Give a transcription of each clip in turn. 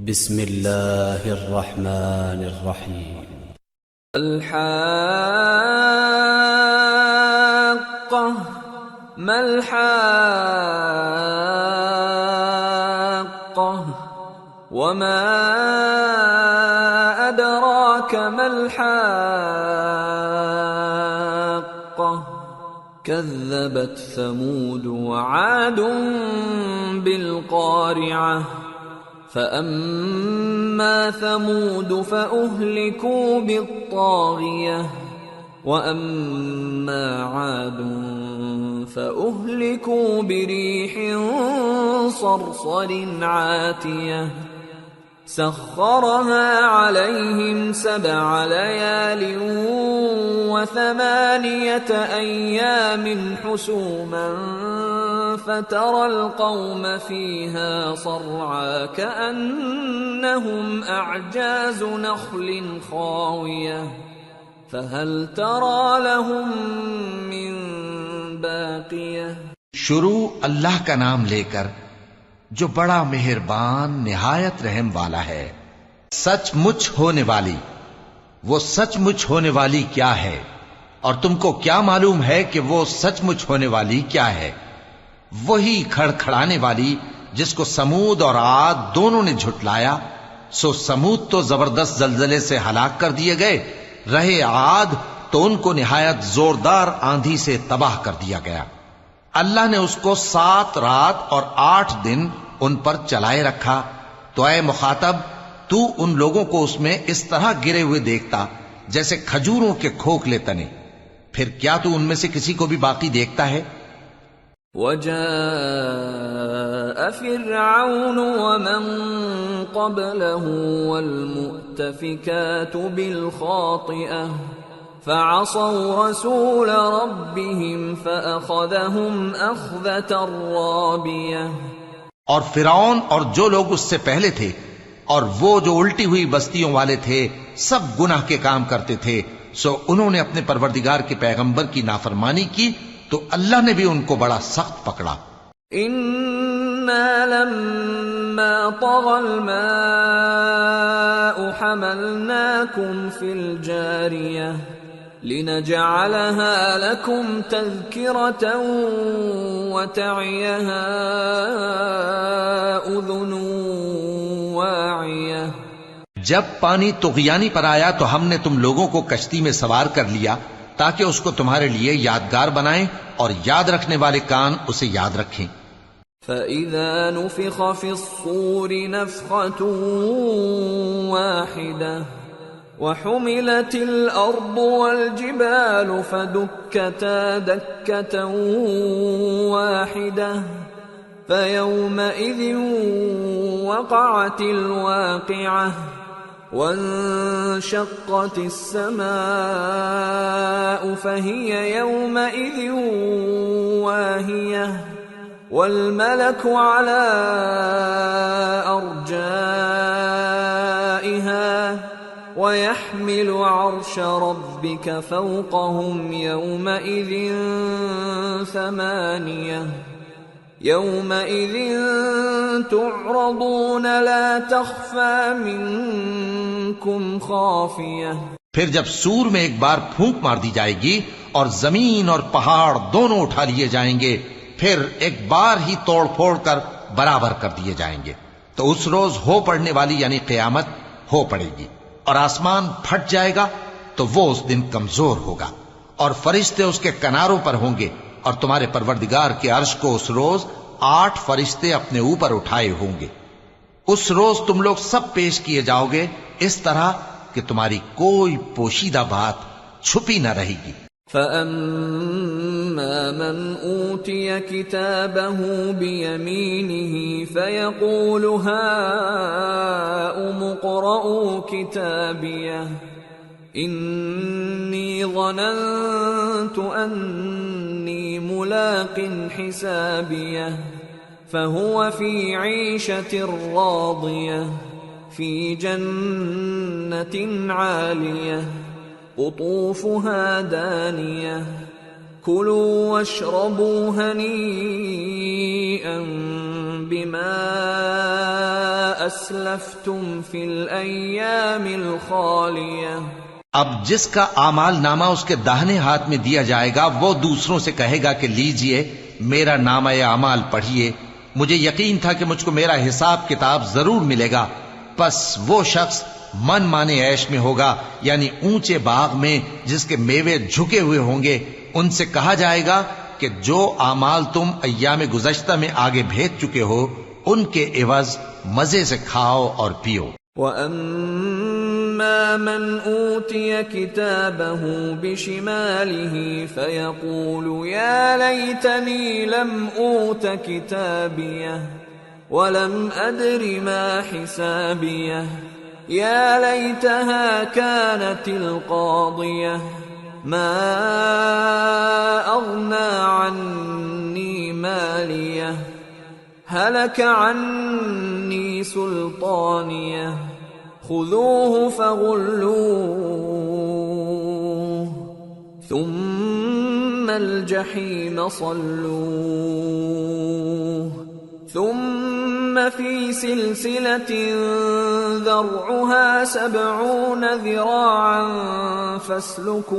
بسم الله الرحمن الرحيم. الحاقة ما الحاقة وما أدراك ما الحاقة كذبت ثمود وعاد بالقارعة فأما ثمود فأهلكوا بالطاغية وأما عاد فأهلكوا بريح صرصر عاتية سخرها عليهم 7 ليال و8 أيام حسوما فترى القوم فيها صرعا كأنهم أعجاز نخل خاوية فهل ترى لهم من باقية. شروع اللہ کا نام لے کر جو بڑا مہربان نہایت رحم والا ہے. سچ مچ ہونے والی، وہ سچ مچ ہونے والی کیا ہے؟ اور تم کو کیا معلوم ہے کہ وہ سچ مچ ہونے والی کیا ہے؟ وہی کھڑکھڑانے والی جس کو سمود اور عاد دونوں نے جھٹلایا. سو سمود تو زبردست زلزلے سے ہلاک کر دیے گئے، رہے عاد تو ان کو نہایت زوردار آندھی سے تباہ کر دیا گیا. اللہ نے اس کو 7 رات اور 8 دن ان پر چلائے رکھا. تو اے مخاطب، تو ان لوگوں کو اس میں اس طرح گرے ہوئے دیکھتا جیسے کھجوروں کے کھوکھلے تنے. پھر کیا تو ان میں سے کسی کو بھی باقی دیکھتا ہے؟ وجاء فرعون ومن قبله والمؤتفكات بالخاطئة فعصوا رسول ربهم فأخذهم أخذة رابية. اور فرعون اور جو لوگ اس سے پہلے تھے اور وہ جو الٹی ہوئی بستیوں والے تھے سب گناہ کے کام کرتے تھے، سو انہوں نے اپنے پروردگار کے پیغمبر کی نافرمانی کی تو اللہ نے بھی ان کو بڑا سخت پکڑا. إِنَّا لَمَّا طَغَى الْمَاءُ حَمَلْنَاكُمْ فِي الْجَارِيَةِ لِنَجْعَلَهَا لَكُمْ تَذْكِرَةً وَتَعِيَهَا أُذُنٌ وَاعِيَةٌ. جب پانی طغیانی پر آیا تو ہم نے تم لوگوں کو کشتی میں سوار کر لیا تاکہ اس کو تمہارے لیے یادگار بنائیں اور یاد رکھنے والے کان اسے یاد رکھیں. فَإِذَا نُفِخَ فِي الصُّورِ نَفْخَةٌ وَاحِدَةٌ وَحُمِلَتِ الْأَرْضُ وَالْجِبَالُ فَدُكَّتَا دَكَّةً وَاحِدَةً فَيَوْمَئِذٍ وَقَعَتِ الْوَاقِعَةُ وَانشَقَّتِ السَّمَاءُ فَهِيَ يَوْمَئِذٍ وَاهِيَةٌ وَالْمَلَكُ عَلَى أَرْجَائِهَا وَيَحْمِلُ عَرْشَ رَبِّكَ فَوْقَهُمْ يَوْمَئِذٍ ثَمَانِيَةٌ يَوْمَئِذٍ تُعْرَضُونَ لَا تَخْفَى مِنكُمْ خَافِيَةٌ. پھر جب سور میں ایک بار پھونک مار دی جائے گی اور زمین اور پہاڑ دونوں اٹھا لیے جائیں گے، پھر ایک بار ہی توڑ پھوڑ کر برابر کر دیے جائیں گے. تو اس روز ہو پڑنے والی یعنی قیامت ہو پڑے گی اور آسمان پھٹ جائے گا تو وہ اس دن کمزور ہوگا اور فرشتے اس کے کناروں پر ہوں گے اور تمہارے پروردگار کے عرش کو اس روز 8 فرشتے اپنے اوپر اٹھائے ہوں گے. اس روز تم لوگ سب پیش کیے جاؤ گے اس طرح کہ تمہاری کوئی پوشیدہ بات چھپی نہ رہے گی. فَأَمَّا مَنْ أُوتِيَ كِتَابَهُ بِيَمِينِهِ فَيَقُولُ هَاؤُمُ اقْرَءُوا كِتَابِيَهْ إِنِّي ظَنَنتُ أَنِّي مُلَاقٍ حِسَابِيَهْ فَهُوَ فِي عِيشَةٍ رَاضِيَةٍ فِي جَنَّةٍ عَالِيَةٍ قطوفها دانية كلوا واشربوا هنيئا بما أسلفتم في الأيام الخالية. اب جس کا اعمال نامہ اس کے داہنے ہاتھ میں دیا جائے گا وہ دوسروں سے کہے گا کہ لیجئے میرا نامہ اعمال پڑھیے، مجھے یقین تھا کہ مجھ کو میرا حساب کتاب ضرور ملے گا. پس وہ شخص من مانے عیش میں ہوگا، یعنی اونچے باغ میں جس کے میوے جھکے ہوئے ہوں گے. ان سے کہا جائے گا کہ جو اعمال تم ایام گزشتہ میں آگے بھیج چکے ہو ان کے عوض مزے سے کھاؤ اور پیو. وَأَمَّا مَنْ أُوتِيَ كِتَابَهُ بِشِمَالِهِ فَيَقُولُ يَا لَيْتَنِي لَمْ أُوتَ كِتَابِيَهْ وَلَمْ أَدْرِ مَا حِسَابِيَهْ يَا لَيْتَهَا كَانَتِ الْقَاضِيَةَ مَا أَغْنَى عَنِّي مَالِيَهْ هَلَكَ عَنِّي سُلْطَانِيَهْ خُذُوهُ فَغُلُّوهُ ثُمَّ الْجَحِيمَ صَلُّوهُ ثُمَّ فِي سِلْسِلَةٍ ذَرْعُهَا 70 ذِرَاعًا فَاسْلُكُوهُ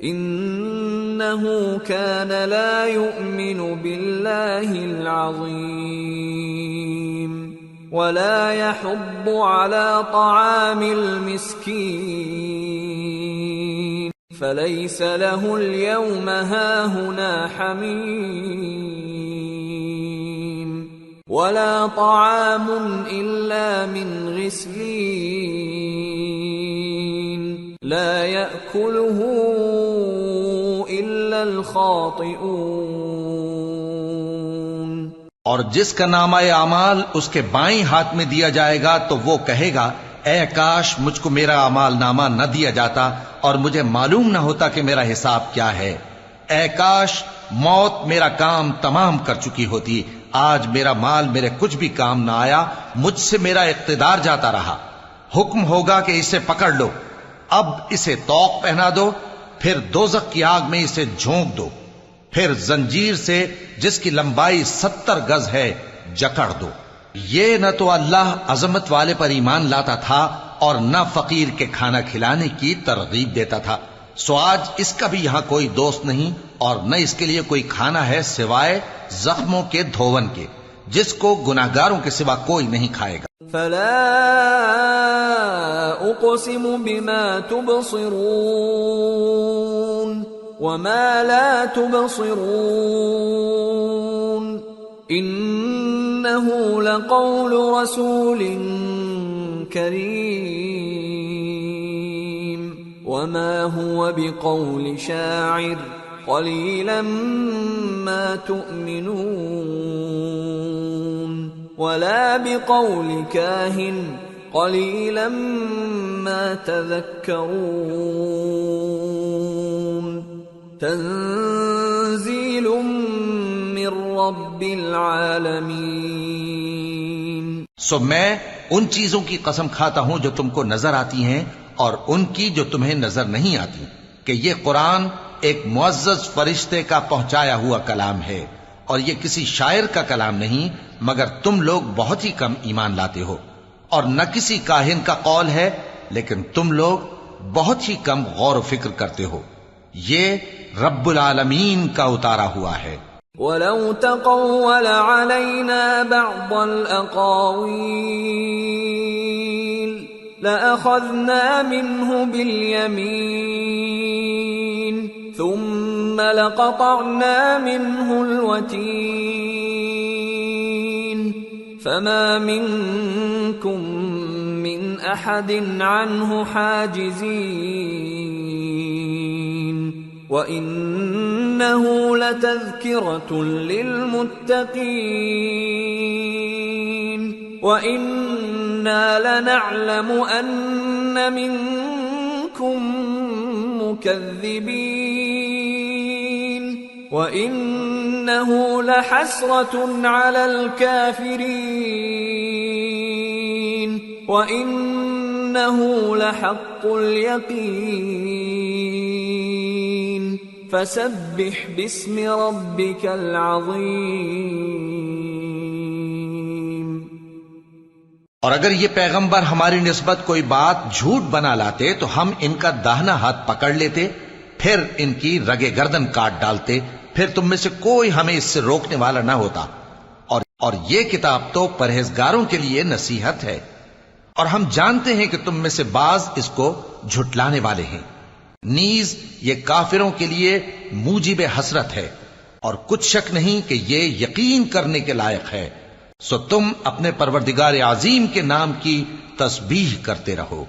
إِنَّهُ كَانَ لَا يُؤْمِنُ بِاللَّهِ الْعَظِيمِ وَلَا يَحُضُّ عَلَى طَعَامِ الْمِسْكِينِ فَلَيْسَ لَهُ الْيَوْمَ هَاهُنَا حَمِيمٌ وَلَا طَعَامٌ إِلَّا مِنْ غِسْلِينٍ لَا يَأْكُلُهُ إِلَّا الْخَاطِئُونَ. اور جس کا نامہ اعمال اس کے بائیں ہاتھ میں دیا جائے گا تو وہ کہے گا اے کاش مجھ کو میرا اعمال نامہ نہ دیا جاتا اور مجھے معلوم نہ ہوتا کہ میرا حساب کیا ہے. اے کاش موت میرا کام تمام کر چکی ہوتی، آج میرا مال میرے کچھ بھی کام نہ آیا، مجھ سے میرا اقتدار جاتا رہا. حکم ہوگا کہ اسے پکڑ لو، اب اسے طوق پہنا دو، پھر دوزخ کی آگ میں اسے جھونک دو، پھر زنجیر سے جس کی لمبائی 70 گز ہے جکڑ دو. یہ نہ تو اللہ عظمت والے پر ایمان لاتا تھا اور نہ فقیر کے کھانا کھلانے کی ترغیب دیتا تھا. سو آج اس کا بھی یہاں کوئی دوست نہیں اور نہ اس کے لیے کوئی کھانا ہے سوائے زخموں کے دھون کے، جس کو گناہگاروں کے سوا کوئی نہیں کھائے گا. فلا اقسم بما تبصرون وما لا تبصرون انه لقول رسول کریم وما هو بقول شاعر قليلا ما تؤمنون ولا بقول كاهن قليلا ما تذكرون تنزيل من رب العالمين. سو میں ان چیزوں کی قسم کھاتا ہوں جو تم کو نظر آتی ہیں اور ان کی جو تمہیں نظر نہیں آتی کہ یہ قرآن ایک معزز فرشتے کا پہنچایا ہوا کلام ہے اور یہ کسی شاعر کا کلام نہیں، مگر تم لوگ بہت ہی کم ایمان لاتے ہو. اور نہ کسی کاہن کا قول ہے، لیکن تم لوگ بہت ہی کم غور و فکر کرتے ہو. یہ رب العالمین کا اتارا ہوا ہے. وَلَوْ تَقَوَّلَ عَلَيْنَا بَعْضَ الْأَقَاوِيلِ لَأَخَذْنَا مِنْهُ بِالْيَمِينِ ثُمَّ لَقَطَعْنَا مِنْهُ الْوَتِينَ فَمَا مِنْكُمْ مِنْ أَحَدٍ عَنْهُ حَاجِزِينَ وَإِنَّهُ لَتَذْكِرَةٌ لِلْمُتَّقِينَ وَإِنَّا لَنَعْلَمُ أَنَّ مِنْكُمْ مُكَذِّبِينَ وَإِنَّهُ لَحَسْرَةٌ عَلَى الْكَافِرِينَ وَإِنَّهُ لَحَقُّ الْيَقِينِ فَسَبِّحْ بِاسْمِ رَبِّكَ الْعَظِيمِ. اور اگر یہ پیغمبر ہماری نسبت کوئی بات جھوٹ بنا لاتے تو ہم ان کا داہنا ہاتھ پکڑ لیتے، پھر ان کی رگے گردن کاٹ ڈالتے، پھر تم میں سے کوئی ہمیں اس سے روکنے والا نہ ہوتا۔ اور یہ کتاب تو پرہیزگاروں کے لیے نصیحت ہے، اور ہم جانتے ہیں کہ تم میں سے بعض اس کو جھٹلانے والے ہیں۔ نیز یہ کافروں کے لیے موجب حسرت ہے، اور کچھ شک نہیں کہ یہ یقین کرنے کے لائق ہے۔ سو تم اپنے پروردگار عظیم کے نام کی تسبیح کرتے رہو۔